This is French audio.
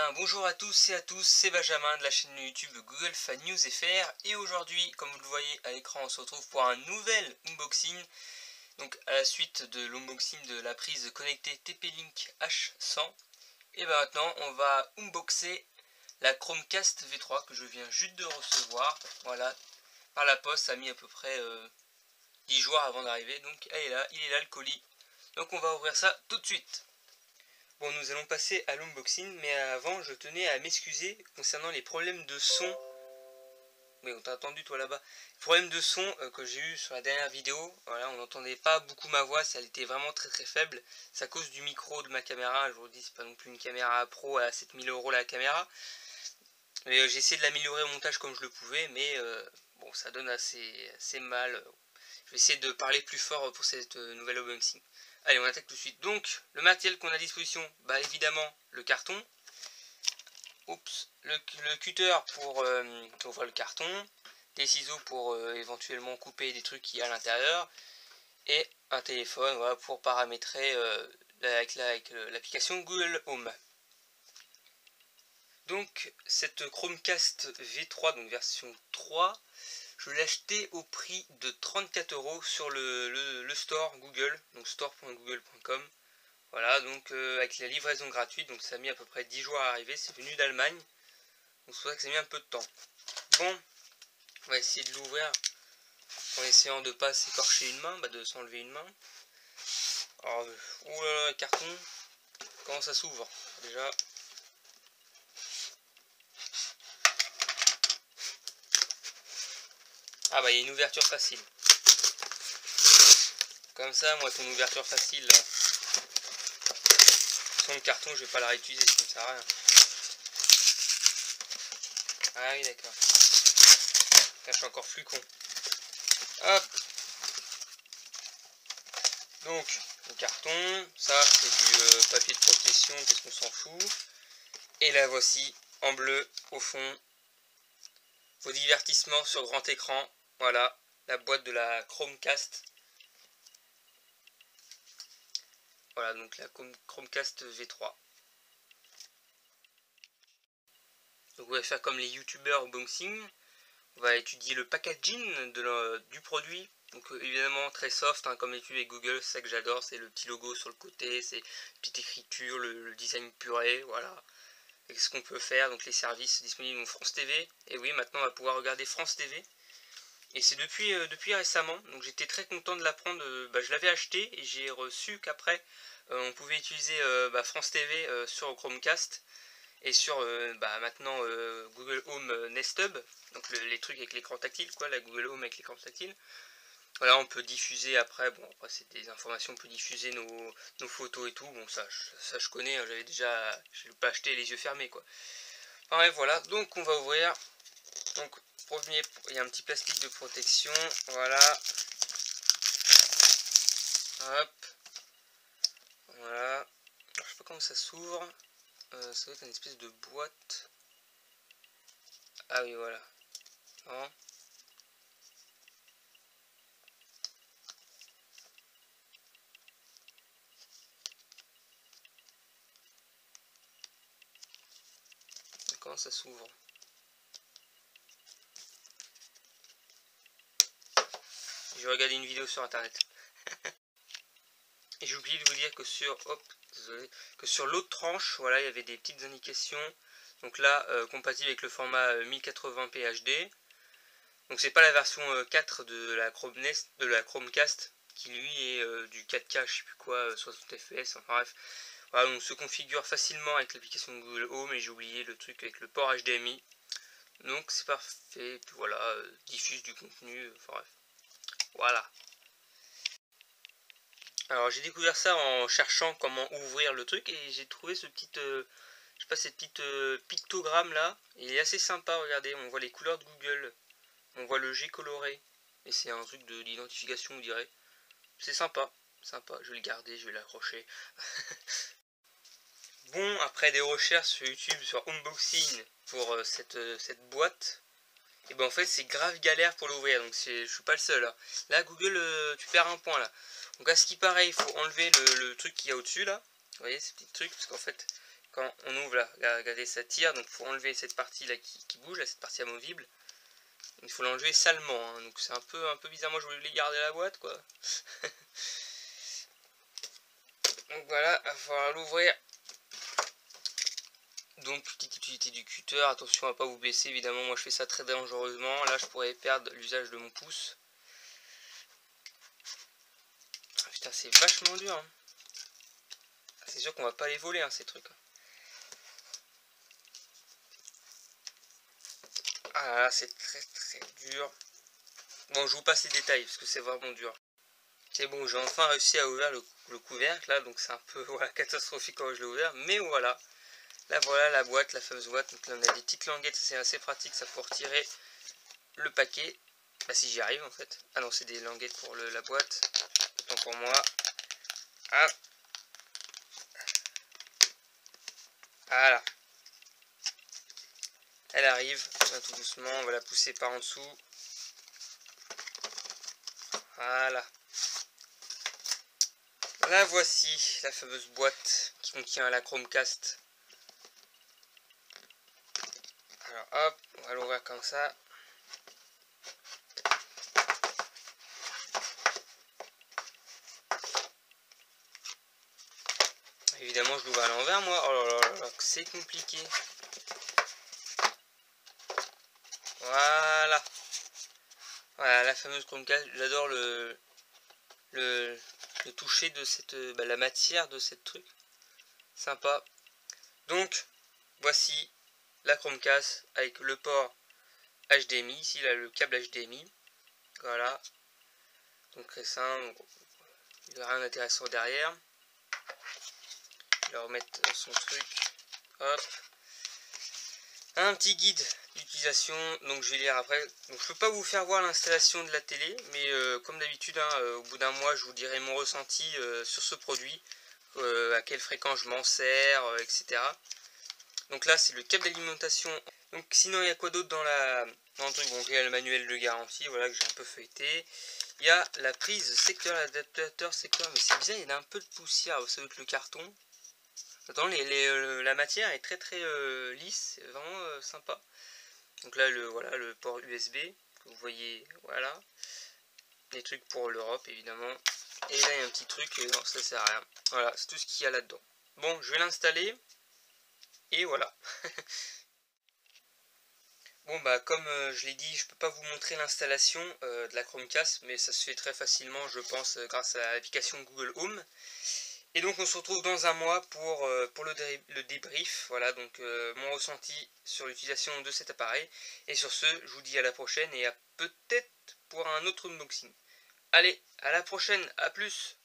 bien, bonjour à tous et à tous, c'est Benjamin de la chaîne YouTube Google Fan News FR et aujourd'hui, comme vous le voyez à l'écran, on se retrouve pour un nouvel unboxing. Donc à la suite de l'unboxing de la prise connectée TP-Link H100, et bien maintenant on va unboxer la Chromecast V3 que je viens juste de recevoir. Voilà, par la poste, ça a mis à peu près 10 jours avant d'arriver, donc elle est là, il est là le colis. Donc on va ouvrir ça tout de suite. Bon, nous allons passer à l'unboxing, mais avant, je tenais à m'excuser concernant les problèmes de son. Oui, on t'a entendu toi là-bas. Les problèmes de son que j'ai eu sur la dernière vidéo. Voilà, on n'entendait pas beaucoup ma voix, elle était vraiment très faible. C'est à cause du micro de ma caméra. Je vous le dis, c'est pas non plus une caméra pro à 7000 € la caméra. Mais j'ai essayé de l'améliorer au montage comme je le pouvais, mais bon, ça donne assez mal. Je vais essayer de parler plus fort pour cette nouvelle unboxing. Allez, on attaque tout de suite. Donc, le matériel qu'on a à disposition, bah évidemment, le carton. Oups, le cutter pour ouvrir le carton. Des ciseaux pour éventuellement couper des trucs qui y a à l'intérieur. Et un téléphone, voilà, pour paramétrer avec l'application Google Home. Donc, cette Chromecast V3, donc version 3, je l'ai acheté au prix de 34 € sur le store Google, donc store.google.com. Voilà, donc avec la livraison gratuite, donc ça a mis à peu près 10 jours à arriver, c'est venu d'Allemagne. Donc c'est pour ça que ça a mis un peu de temps. Bon, on va essayer de l'ouvrir en essayant de ne pas s'écorcher une main, de s'enlever une main. Alors, oulala, le carton, comment ça s'ouvre déjà? Ah bah il y a une ouverture facile. Comme ça, moi ton ouverture facile là. Sans le carton, je vais pas la réutiliser, ça ne sert à rien. Ah oui d'accord. Là, je suis encore plus con. Hop. Donc le carton, ça c'est du papier de protection, qu'est-ce qu'on s'en fout. Et la voici en bleu au fond. Vos divertissements sur grand écran. Voilà, la boîte de la Chromecast. Voilà, donc la Chromecast V3. Donc on va faire comme les youtubeurs unboxing. On va étudier le packaging du produit. Donc évidemment très soft, hein, comme d'habitude avec Google, c'est ça que j'adore, c'est le petit logo sur le côté, c'est la petite écriture, le design puré, voilà. Et ce qu'on peut faire, donc les services disponibles dans France TV. Et oui, maintenant on va pouvoir regarder France TV. Et c'est depuis récemment, donc j'étais très content de l'apprendre, je l'avais acheté et j'ai reçu qu'après on pouvait utiliser France TV sur Chromecast et sur maintenant Google Home Nest Hub, donc les trucs avec l'écran tactile, quoi, la Google Home avec l'écran tactile. Voilà, on peut diffuser après, bon après c'est des informations, on peut diffuser nos photos et tout, bon ça je connais, hein, je l'ai pas acheté les yeux fermés quoi. Enfin bref, voilà, donc on va ouvrir, donc premier, il y a un petit plastique de protection, voilà, hop, voilà, alors, je sais pas comment ça s'ouvre, ça doit être une espèce de boîte, ah oui voilà, non. Comment ça s'ouvre? J'ai regardé une vidéo sur internet. Et j'ai oublié de vous dire que sur l'autre tranche, voilà, il y avait des petites indications. Donc là, compatible avec le format 1080p HD. Donc c'est pas la version 4 de la Chromecast, qui lui est du 4K, je sais plus quoi, 60 fps, enfin bref. Voilà, on se configure facilement avec l'application Google Home, et j'ai oublié le truc avec le port HDMI. Donc c'est parfait, puis voilà, diffuse du contenu, enfin bref. Voilà. Alors j'ai découvert ça en cherchant comment ouvrir le truc et j'ai trouvé ce petit, je sais pas, cette petite pictogramme là. Il est assez sympa, regardez, on voit les couleurs de Google, on voit le G coloré. Et c'est un truc d'identification, on dirait. C'est sympa, sympa, je vais le garder, je vais l'accrocher. Bon, après des recherches sur YouTube, sur unboxing pour cette boîte, et ben en fait c'est grave galère pour l'ouvrir, donc je suis pas le seul là. Là Google, tu perds un point là. Donc à ce qui paraît, il faut enlever le truc qu'il y a au dessus là. Vous voyez ces petits trucs, parce qu'en fait quand on ouvre là, regardez, ça tire, donc il faut enlever cette partie là qui bouge, là, cette partie amovible. Il faut l'enlever salement, hein, donc c'est un peu bizarre. Moi je voulais garder la boîte, quoi. Donc voilà, il va falloir l'ouvrir. Donc petite utilité du cutter, attention à pas vous blesser, évidemment moi je fais ça très dangereusement. Là je pourrais perdre l'usage de mon pouce. Ah, putain, c'est vachement dur, hein. C'est sûr qu'on va pas les voler, hein, ces trucs. Ah là, c'est très dur. Bon, je vous passe les détails parce que c'est vraiment dur. C'est bon, j'ai enfin réussi à ouvrir le couvercle là, donc c'est un peu voilà, catastrophique quand je l'ai ouvert, mais voilà. Là voilà la boîte, la fameuse boîte. Donc là on a des petites languettes, c'est assez pratique ça pour retirer le paquet. Bah si j'y arrive en fait. Ah non, c'est des languettes pour la boîte. Autant pour moi. Ah. Voilà. Elle arrive, tout doucement, on va la pousser par en dessous. Voilà. La voici, la fameuse boîte qui contient la Chromecast. Alors hop, on va l'ouvrir comme ça. Évidemment, je l'ouvre à l'envers, moi. Oh là là là, c'est compliqué. Voilà. Voilà, la fameuse Chromecast. J'adore le toucher de cette la matière de cette truc. Sympa. Donc, voici la Chromecast avec le port HDMI. Ici, là, le câble HDMI. Voilà. Donc, très simple. Il n'y a rien d'intéressant derrière. Je vais remettre dans son truc. Hop. Un petit guide d'utilisation, donc je vais lire après. Donc je peux pas vous faire voir l'installation de la télé, mais comme d'habitude, hein, au bout d'un mois, je vous dirai mon ressenti sur ce produit, à quelle fréquence je m'en sers, etc. Donc là, c'est le câble d'alimentation. Donc sinon, il y a quoi d'autre dans le truc? Bon, il y a le manuel de garantie, voilà, que j'ai un peu feuilleté. Il y a la prise secteur, l'adaptateur secteur, mais c'est bizarre, il y a un peu de poussière, vous savez que le carton. Attends, la matière est très lisse, c'est vraiment sympa. Donc là, voilà, le port USB, que vous voyez, voilà. Des trucs pour l'Europe, évidemment. Et là, il y a un petit truc, non, ça sert à rien. Voilà, c'est tout ce qu'il y a là-dedans. Bon, je vais l'installer. Et voilà. Bon, bah, comme je l'ai dit, je peux pas vous montrer l'installation de la Chromecast, mais ça se fait très facilement, je pense, grâce à l'application Google Home. Et donc on se retrouve dans un mois pour le débrief, voilà, donc mon ressenti sur l'utilisation de cet appareil. Et sur ce, je vous dis à la prochaine et à peut-être pour un autre unboxing. Allez, à la prochaine, à plus!